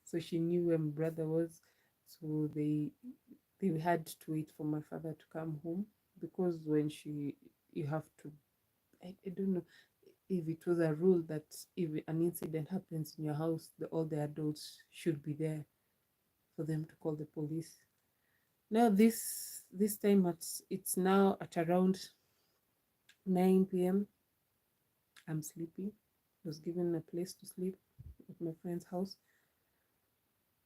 So she knew where my brother was. So they had to wait for my father to come home because when you have to, I don't know if it was a rule that if an incident happens in your house, all the adults should be there for them to call the police. Now this time it's now at around 9 p.m. I'm sleepy. I was given a place to sleep at my friend's house.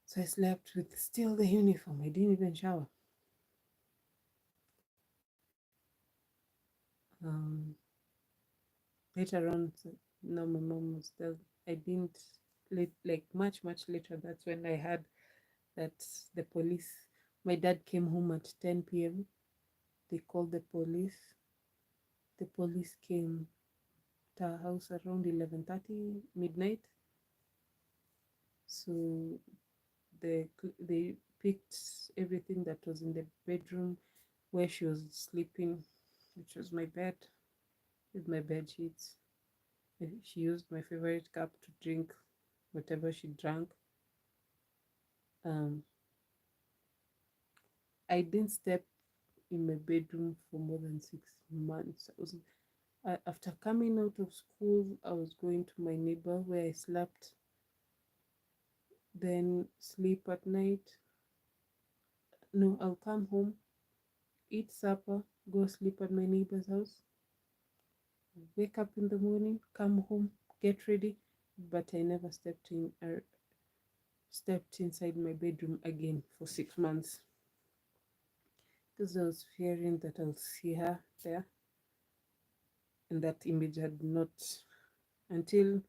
So I slept with still the uniform. I didn't even shower. Um, Later on, so now my mom was there. I didn't like much later. That's when I heard that the police. My dad came home at 10 p.m. They called the police. The police came to our house around 11:30 midnight. So they picked everything that was in the bedroom where she was sleeping, which was my bed with my bed sheets. She used my favorite cup to drink whatever she drank. Um, I didn't step in my bedroom for more than 6 months. After coming out of school, I was going to my neighbor where I slept, then sleep at night. No, I'll come home, eat supper, go sleep at my neighbor's house, wake up in the morning, come home, get ready. But I never stepped inside my bedroom again for 6 months because I was fearing that I'll see her there, and that image had not until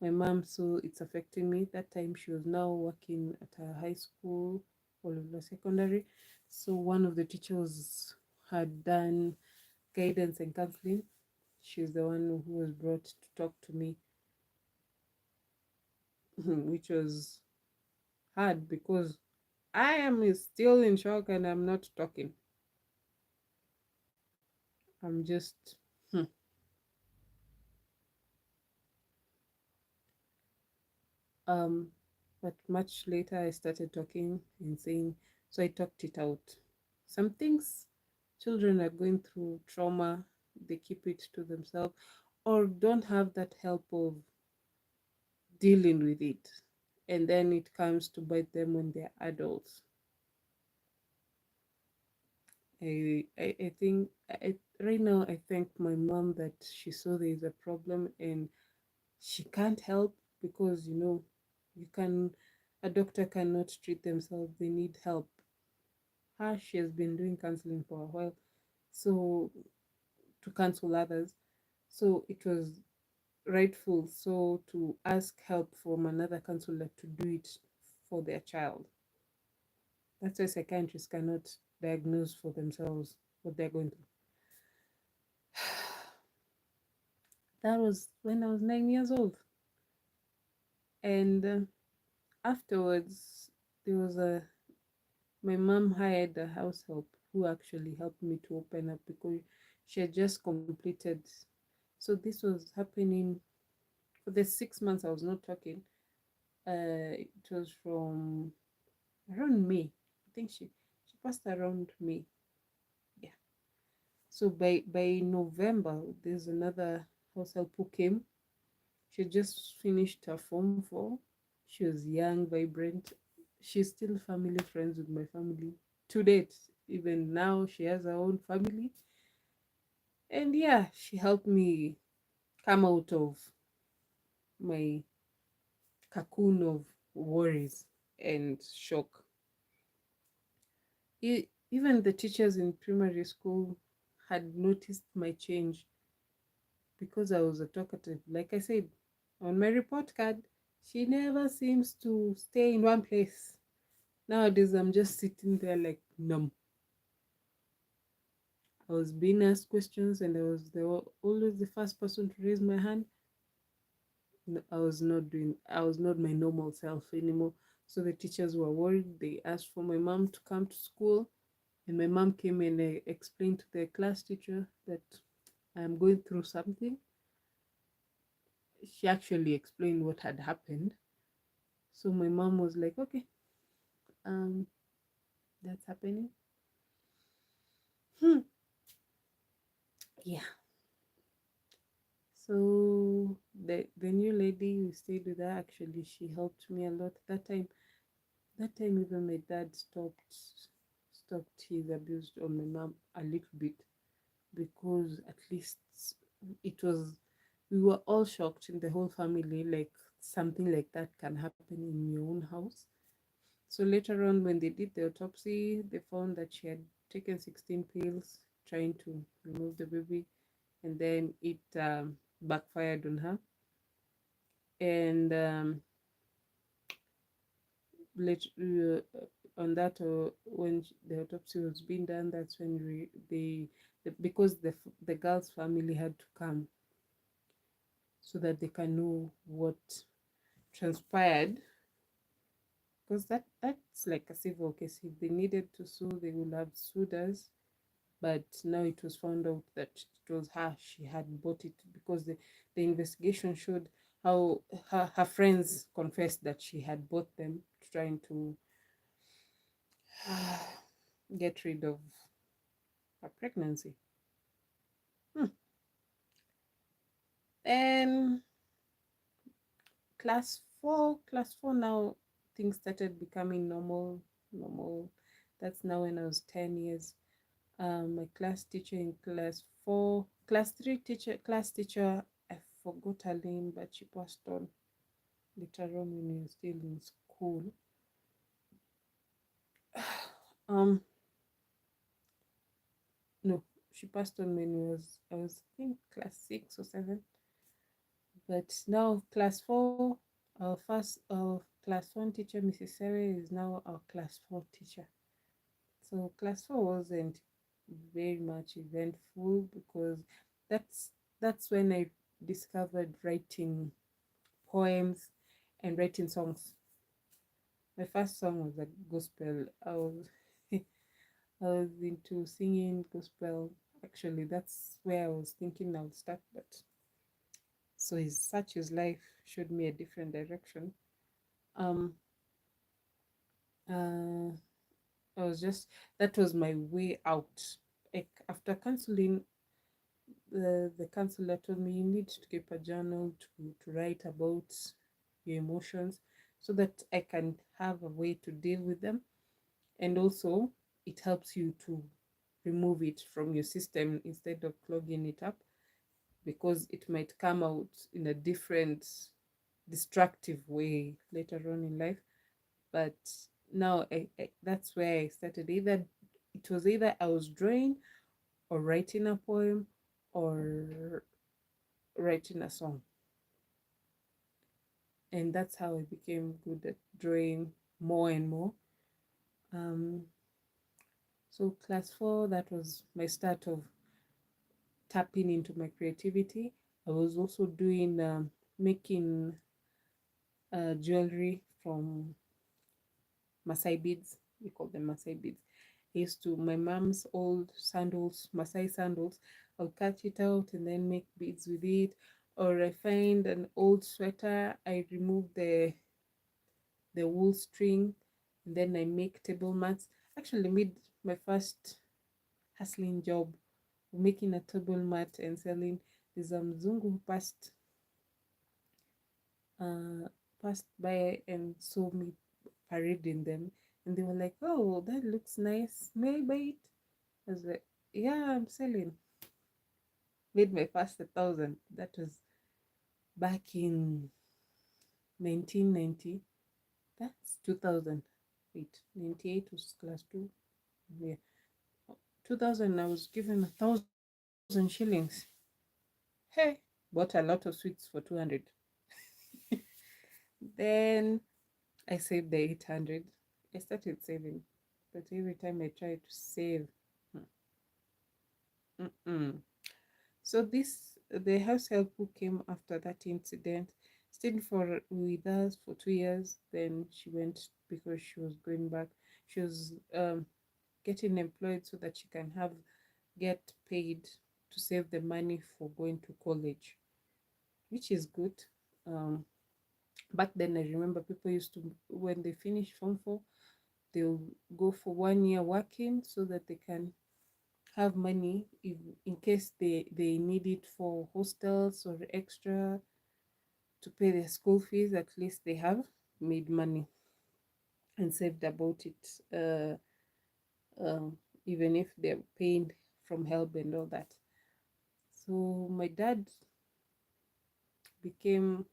my mom saw it's affecting me. That time she was now working at a high school, Oliver Secondary. So one of the teachers had done guidance and counseling. She's the one who was brought to talk to me, which was hard because I am still in shock and I'm not talking. I'm just um but much later I started talking and saying, so I talked it out. Some things children are going through trauma, they keep it to themselves or don't have that help of dealing with it. And then it comes to bite them when they're adults. I think right now I thank my mom that she saw there is a problem and she can't help because you can a doctor cannot treat themselves, they need help. Her, she has been doing counseling for a while, so to counsel others. So it was rightful so to ask help from another counselor to do it for their child. That's why psychiatrists cannot diagnose for themselves what they're going through. That was when I was 9 years old. And afterwards, there was my mom hired a house help who actually helped me to open up because she had just completed. So this was happening for the 6 months I was not talking. It was from around May. I think she passed around May. Yeah. So by November, there's another house help who came. She just finished her form 4. She was young, vibrant. She's still family friends with my family to date. Even now, she has her own family. And yeah, she helped me come out of my cocoon of worries and shock. Even the teachers in primary school had noticed my change because I was a talkative. Like I said, on my report card, she never seems to stay in one place. Nowadays, I'm just sitting there like numb. I was being asked questions and always the first person to raise my hand. No, I was not my normal self anymore. So the teachers were worried. They asked for my mom to come to school, and my mom came and explained to the class teacher that I'm going through something. She actually explained what had happened. So my mom was like, okay, um, that's happening. Hmm. Yeah. So the new lady who stayed with her, actually, she helped me a lot. That time even my dad stopped his abuse on my mom a little bit, because at least it was we were all shocked in the whole family, like something like that can happen in your own house. So later on, when they did the autopsy, they found that she had taken 16 pills trying to remove the baby, and then it backfired on her. And on that, when the autopsy was being done, that's when because the girl's family had to come so that they can know what transpired, because that's like a civil case. If they needed to sue, they would have sued us. But now it was found out that it was her. She had bought it because the investigation showed how her friends confessed that she had bought them, trying to get rid of her pregnancy. Hmm. And class four now, things started becoming normal. That's now when I was 10 years. My class teacher in class 4, class 3 teacher, class teacher, I forgot her name, but she passed on later on when we were still in school. Um, no, she passed on when I was I think class 6 or 7. But now class 4, our class 1 teacher, Mrs. Sarah, is now our class 4 teacher. So class 4 wasn't very much eventful because that's that's when I discovered writing poems and writing songs. My first song was a gospel. I was into singing gospel. Actually, that's where I was thinking I would start, but so his such his life showed me a different direction. Um, uh, I was just that was my way out. Like after counseling, the counselor told me you need to keep a journal to write about your emotions so that I can have a way to deal with them, and also it helps you to remove it from your system instead of clogging it up, because it might come out in a different destructive way later on in life. But now that's where I started. Either I was drawing or writing a poem or writing a song, and that's how I became good at drawing more and more. Um, so class 4, that was my start of tapping into my creativity. I was also doing making jewelry from Masai beads. We call them Masai beads. I used to my mom's old sandals, Masai sandals. I'll cut it out and then make beads with it. Or I find an old sweater, I remove the wool string, and then I make table mats. Actually made my first hustling job making a table mat and selling. There's a mzungu who uh, passed by and saw me parading them, and they were like, "Oh, that looks nice. May I buy it?" I was like, "Yeah, I'm selling." Made my first 1,000. That was back in 1990. That's 2000. Wait, 98 was class two. Yeah, 2000. I was given 1,000 shillings. Hey, bought a lot of sweets for 200. Then I saved the 800. I started saving, but every time I tried to save, mm-mm. So this the house help who came after that incident stayed for with us for 2 years. Then she went because she was going back. She was getting employed so that she can have get paid to save the money for going to college, which is good. Um, Back then, I remember people used to when they finish form four, they'll go for 1 year working so that they can have money if, in case they need it for hostels or extra to pay their school fees. At least they have made money and saved about it, even if they're paying from help and all that. So my dad became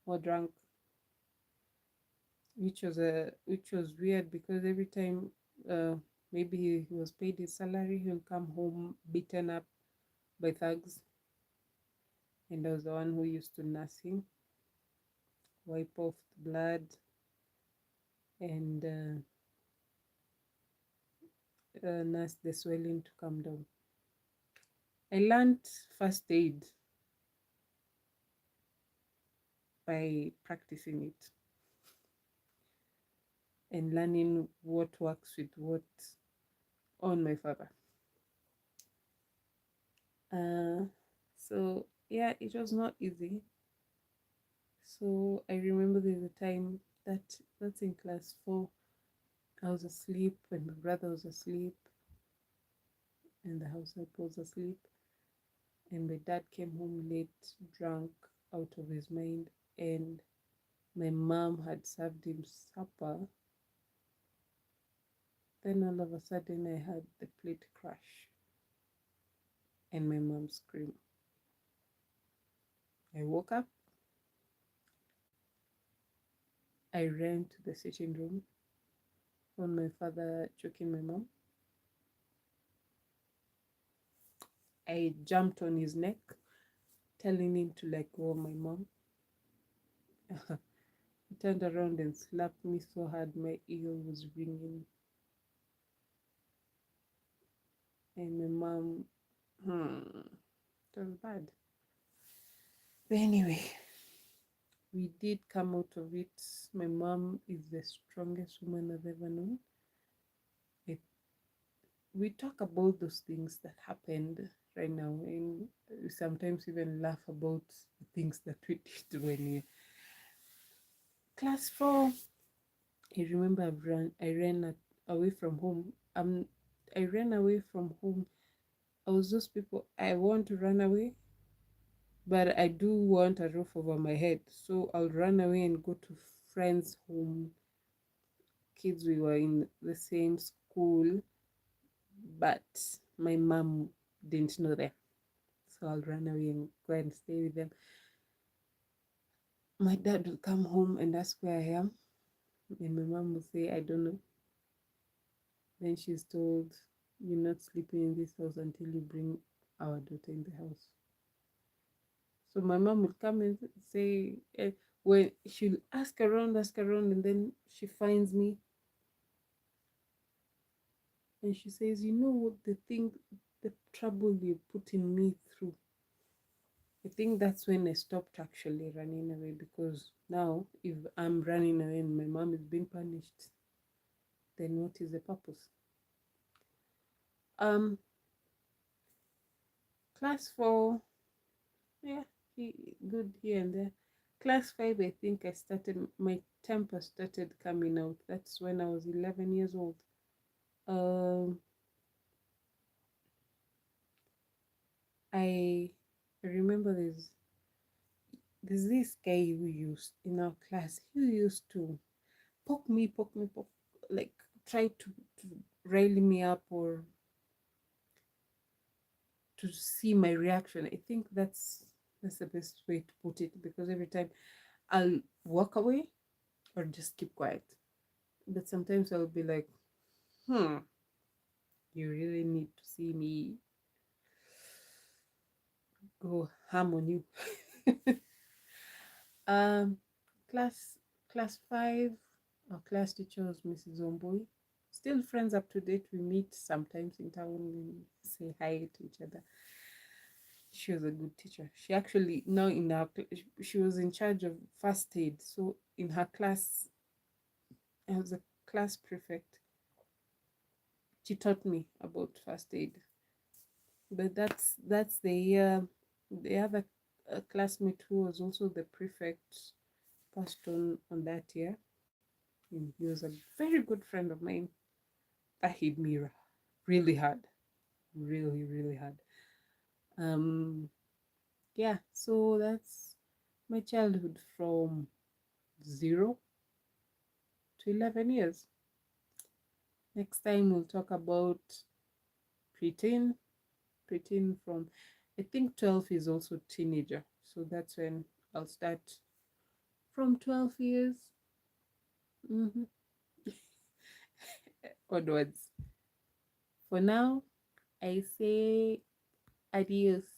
more drunk, which was weird because every time uh, maybe he was paid his salary, he'll come home beaten up by thugs, and I was the one who used to nurse him, wipe off the blood, and nurse the swelling to come down. I learned first aid by practicing it and learning what works with what on my father. Uh, so yeah, it was not easy. So I remember there's a time that's in class 4. I was asleep and my brother was asleep and the househelp was asleep, and my dad came home late, drunk out of his mind, and my mom had served him supper. Then all of a sudden I heard the plate crash and my mom scream. I woke up, I ran to the sitting room, found my father choking my mom. I jumped on his neck, telling him to let go of my mom. He turned around and slapped me so hard my ear was ringing. And my mom, it was bad. But anyway, we did come out of it. My mom is the strongest woman I've ever known. It, we talk about those things that happened right now, and we sometimes even laugh about the things that we did when we class 4. I remember I ran away from home. I ran away from home. I was those people, I want to run away, but I do want a roof over my head. So I'll run away and go to friends' home, kids we were in the same school, but my mom didn't know them. So I'll run away and go and stay with them. My dad will come home and ask where I am, and my mom will say, I don't know. Then she's told, you're not sleeping in this house until you bring our daughter in the house. So my mom would come and say, when she'll ask around, and then she finds me and she says, "You know what the trouble you're putting me through." I think that's when I stopped actually running away, because now if I'm running away and my mom is being punished, then what is the purpose? Um, class 4, yeah, good here and there. Class 5, I think I started, my temper started coming out. That's when I was 11 years old. Um, I remember there's this guy who used in our class. He used to poke me, like try to rile me up or to see my reaction. I think that's the best way to put it, because every time I'll walk away or just keep quiet. But sometimes I'll be like, you really need to see me go ham on you. um, class class 5, our class teacher was Mrs. Omboy. Still friends up to date. We meet sometimes in town. We say hi to each other. She was a good teacher. She actually now in her she was in charge of first aid. So in her class, I was a class prefect. She taught me about first aid. But that's the year the other classmate who was also the prefect passed on that year. And he was a very good friend of mine. That hit me really hard, really hard. Um, yeah. So that's my childhood from 0 to 11 years. Next time we'll talk about preteen. Preteen from, I think 12 is also teenager. So that's when I'll start from 12 years mhm, onwards. For now, I say adios.